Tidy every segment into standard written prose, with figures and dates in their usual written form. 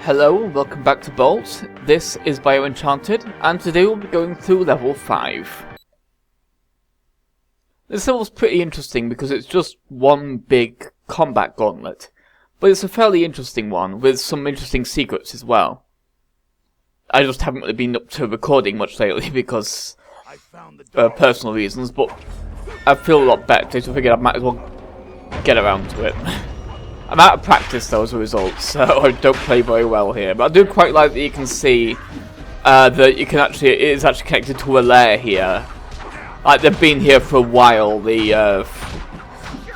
Hello and welcome back to Bolt. This is BioEnchanted, and today we'll be going through level 5. This level's pretty interesting because it's just one big combat gauntlet, but it's a fairly interesting one with some interesting secrets as well. I just haven't really been up to recording much lately because personal reasons, but I feel a lot better, so I figured I might as well get around to it. I'm out of practice though as a result, so I don't play very well here. But I do quite like that you can see that you can actually, it is actually connected to a lair here. Like they've been here for a while, the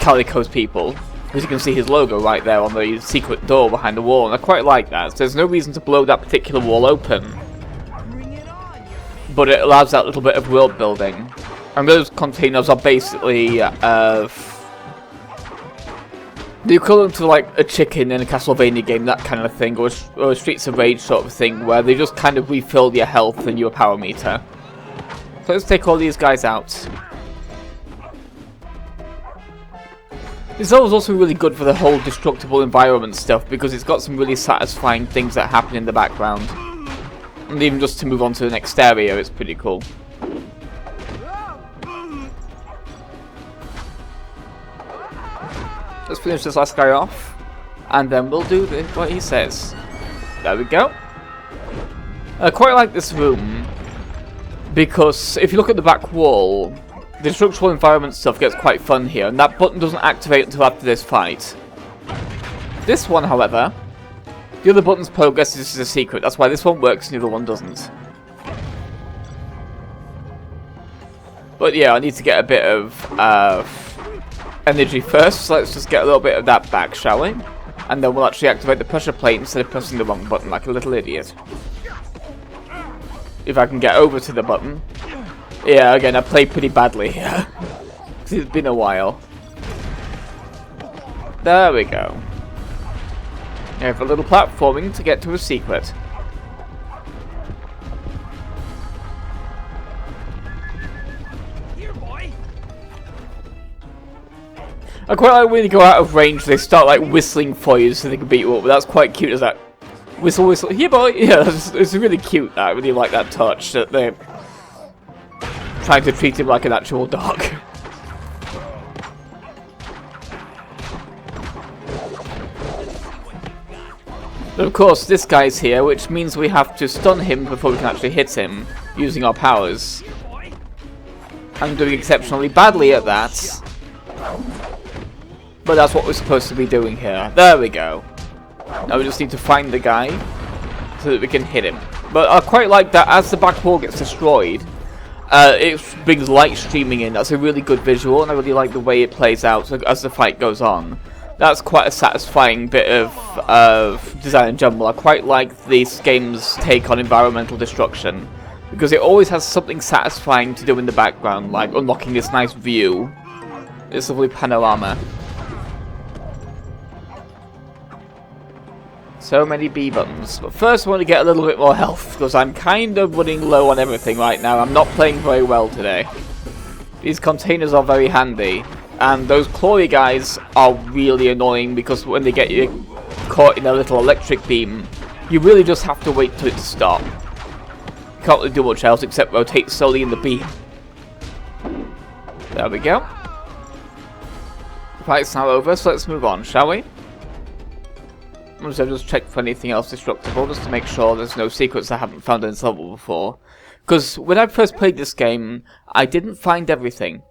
Calico's people. Because you can see his logo right there on the secret door behind the wall, and I quite like that. So there's no reason to blow that particular wall open. But it allows that little bit of world building. And those containers are basically the equivalent to like a chicken in a Castlevania game, that kind of thing, or a Streets of Rage sort of thing, where they just kind of refill your health and your power meter. So let's take all these guys out. This level is also really good for the whole destructible environment stuff, because it's got some really satisfying things that happen in the background. And even just to move on to the next area, it's pretty cool. Let's finish this last guy off, and then we'll do what he says. There we go. I quite like this room, because if you look at the back wall, the structural environment stuff gets quite fun here, and that button doesn't activate until after this fight. This one, however, the other button's progress is a secret. That's why this one works and the other one doesn't. But yeah, I need to get a bit of energy first, so let's just get a little bit of that back, shall we? And then we'll actually activate the pressure plate instead of pressing the wrong button like a little idiot. If I can get over to the button. Yeah, again, I played pretty badly here. Because it's been a while. There we go. We have a little platforming to get to a secret. I quite like when you go out of range, they start like whistling for you so they can beat you up, but that's quite cute as that whistle whistle. Here boy! Yeah, it's really cute. I really like that touch, that they're trying to treat him like an actual dog. But of course, this guy's here, which means we have to stun him before we can actually hit him, using our powers. I'm doing exceptionally badly at that. But that's what we're supposed to be doing here. There we go. Now we just need to find the guy so that we can hit him. But I quite like that as the back wall gets destroyed, it brings light streaming in. That's a really good visual, and I really like the way it plays out as the fight goes on. That's quite a satisfying bit of design in general. I quite like this game's take on environmental destruction, because it always has something satisfying to do in the background, like unlocking this nice view, this lovely panorama. So many B buttons. But first I want to get a little bit more health, because I'm kind of running low on everything right now. I'm not playing very well today. These containers are very handy. And those clawy guys are really annoying, because when they get you caught in a little electric beam, you really just have to wait till it to stop. You can't really do much else except rotate slowly in the beam. There we go. The fight's now over, so let's move on, shall we? I'll just check for anything else destructible, just to make sure there's no secrets I haven't found in this level before. Because when I first played this game, I didn't find everything.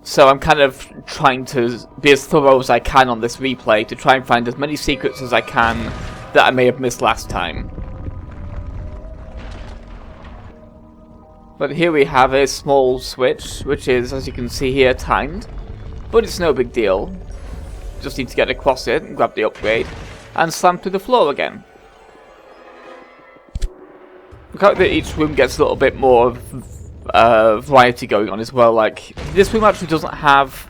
So I'm kind of trying to be as thorough as I can on this replay, to try and find as many secrets as I can that I may have missed last time. But here we have a small switch, which is, as you can see here, timed. But it's no big deal. Just need to get across it and grab the upgrade and slam to the floor again. Look out that each room gets a little bit more variety going on as well. Like, this room actually doesn't have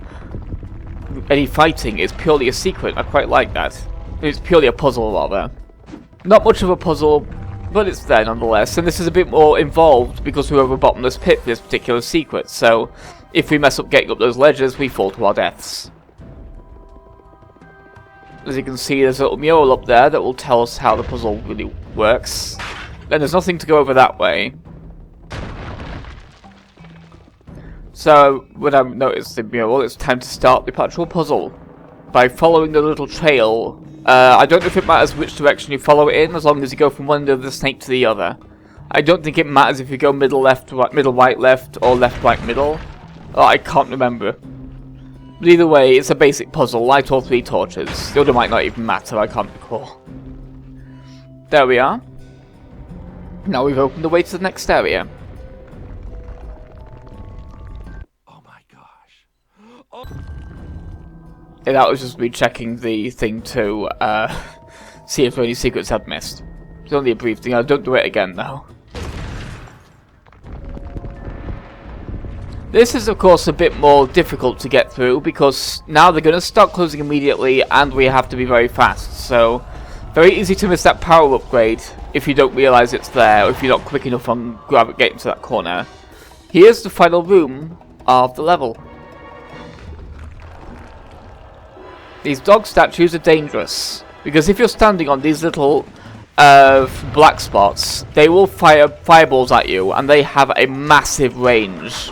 any fighting. It's purely a secret. I quite like that. It's purely a puzzle, rather. Not much of a puzzle, but it's there nonetheless. And this is a bit more involved because we're over a bottomless pit for this particular secret. So if we mess up getting up those ledges, we fall to our deaths. As you can see, there's a little mural up there that will tell us how the puzzle really works. Then there's nothing to go over that way. So, when I noticed the mural, it's time to start the actual puzzle. By following the little trail. I don't know if it matters which direction you follow it in, as long as you go from one end of the snake to the other. I don't think it matters if you go middle left, right, middle right left, or left right middle. Oh, I can't remember. But either way, it's a basic puzzle, light all 3 torches. The order might not even matter, I can't recall. There we are. Now we've opened the way to the next area. Oh my gosh. Oh. Yeah, that was just me checking the thing to see if there are any secrets I'd missed. It's only a brief thing, I don't do it again though. This is of course a bit more difficult to get through because now they're going to start closing immediately and we have to be very fast. So very easy to miss that power upgrade if you don't realise it's there or if you're not quick enough on getting to that corner. Here's the final room of the level. These dog statues are dangerous because if you're standing on these little black spots, they will fire fireballs at you and they have a massive range.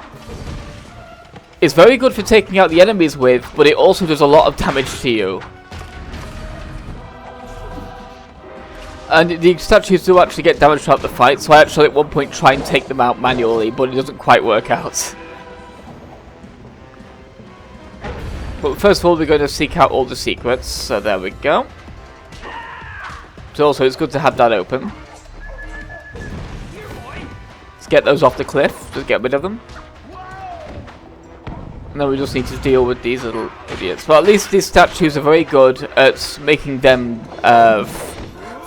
It's very good for taking out the enemies with, but it also does a lot of damage to you. And the statues do actually get damaged throughout the fight, so I actually at one point try and take them out manually, but it doesn't quite work out. But first of all, we're going to seek out all the secrets, so there we go. So also, it's good to have that open. Let's get those off the cliff, just get rid of them. And then we just need to deal with these little idiots. Well, at least these statues are very good at making them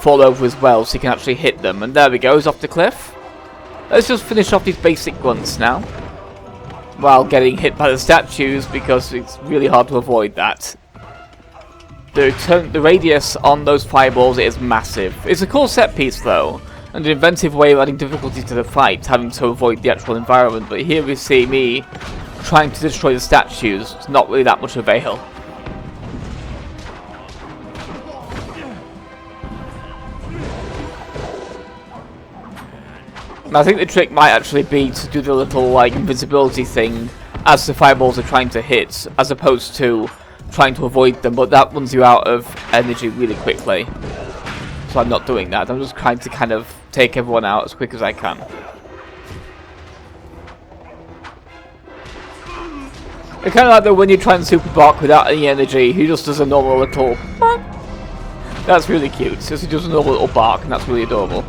fall over as well, so you can actually hit them. And there we go, he's off the cliff. Let's just finish off these basic grunts now. While getting hit by the statues, because it's really hard to avoid that. The radius on those fireballs is massive. It's a cool set piece though, and an inventive way of adding difficulty to the fight, having to avoid the actual environment. But here we see me trying to destroy the statues. It's not really that much avail. And I think the trick might actually be to do the little like invisibility thing as the fireballs are trying to hit, as opposed to trying to avoid them, but that runs you out of energy really quickly. So I'm not doing that. I'm just trying to kind of take everyone out as quick as I can. It's kind of like the when you try and super bark without any energy, he just does a normal little bark. That's really cute. Just he does a normal little bark, and that's really adorable.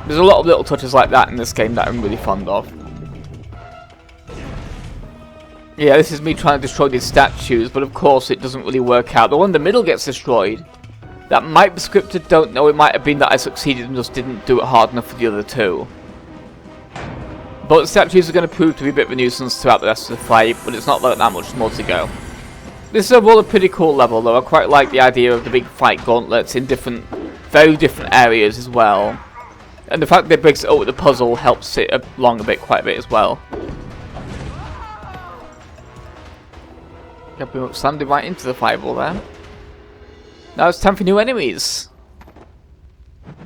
There's a lot of little touches like that in this game that I'm really fond of. Yeah, this is me trying to destroy these statues, but of course it doesn't really work out. The one in the middle gets destroyed. That might be scripted, don't know. It might have been that I succeeded and just didn't do it hard enough for the other two. But the statues are going to prove to be a bit of a nuisance throughout the rest of the fight, but it's not that much more to go. This is overall a pretty cool level though. I quite like the idea of the big fight gauntlets in very different areas as well. And the fact that it breaks it up with the puzzle helps it along quite a bit as well. Yep, we slammed it right into the fireball there. Now it's time for new enemies.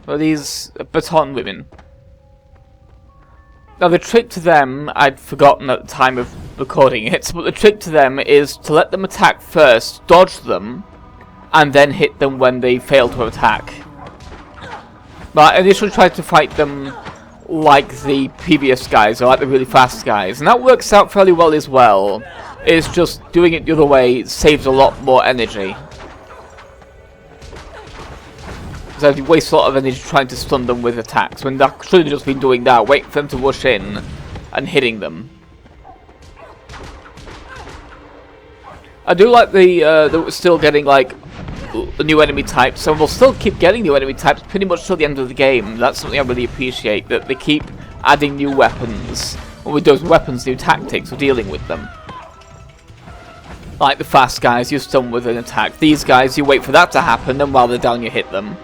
Well, these baton women. Now the trick to them, I'd forgotten at the time of recording it, but the trick to them is to let them attack first, dodge them, and then hit them when they fail to attack. But I initially tried to fight them like the previous guys, or like the really fast guys, and that works out fairly well as well. It's just doing it the other way saves a lot more energy. Because I waste a lot of energy trying to stun them with attacks, when I should have just been doing that, waiting for them to rush in and hitting them. I do like that we're still getting like the new enemy types, and we'll still keep getting new enemy types pretty much till the end of the game. That's something I really appreciate, that they keep adding new weapons, and with those weapons, new tactics for dealing with them. Like the fast guys, you stun with an attack. These guys, you wait for that to happen, and while they're down, you hit them.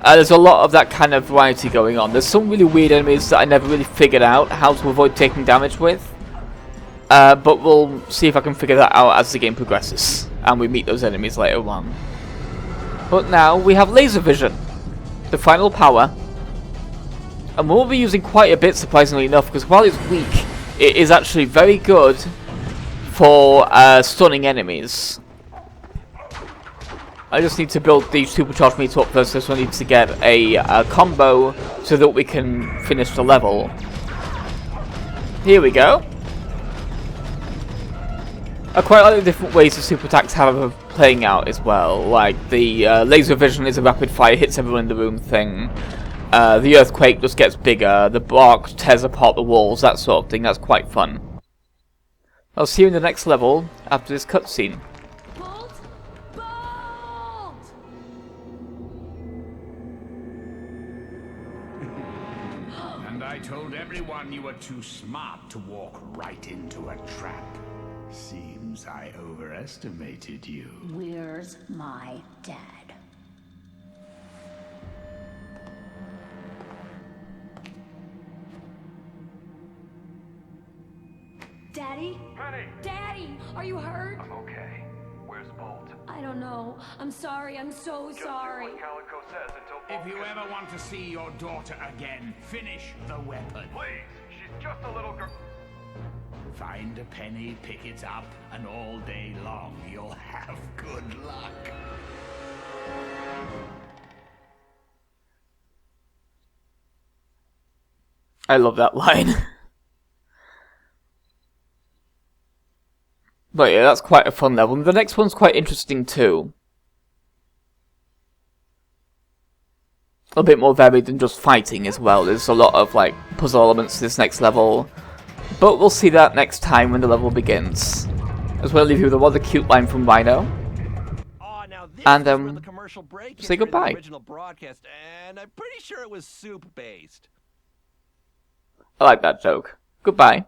There's a lot of that kind of variety going on. There's some really weird enemies that I never really figured out how to avoid taking damage with. But we'll see if I can figure that out as the game progresses, and we meet those enemies later on. But now we have laser vision, the final power, and we'll be using quite a bit, surprisingly enough, because while it's weak, it is actually very good for stunning enemies. I just need to build the supercharged meter up first, so I need to get a combo so that we can finish the level. Here we go. I quite like the different ways the super attacks have of playing out as well. Like the laser vision is a rapid fire, hits everyone in the room thing. The earthquake just gets bigger. The bark tears apart the walls, that sort of thing. That's quite fun. I'll see you in the next level after this cutscene. And I told everyone you were too smart to walk right into a trap. Seems I overestimated you. Where's my dad? Daddy? Penny! Daddy, are you hurt? I'm okay. Where's Bolt? I don't know. I'm sorry. I'm so Just sorry. do what Calico says until Bolt If you gets- ever want to see your daughter again, finish the weapon. Please! She's just a little girl. Find a penny, pick it up, and all day long you'll have good luck. I love that line. But yeah, that's quite a fun level. And the next one's quite interesting too. A bit more varied than just fighting as well. There's a lot of like puzzle elements to this next level. But we'll see that next time when the level begins. As well, leave you with a rather cute line from Rhino. Now this And, is where the commercial break say entered in the goodbye. original broadcast, and I'm pretty sure it was soup based. I like that joke. Goodbye.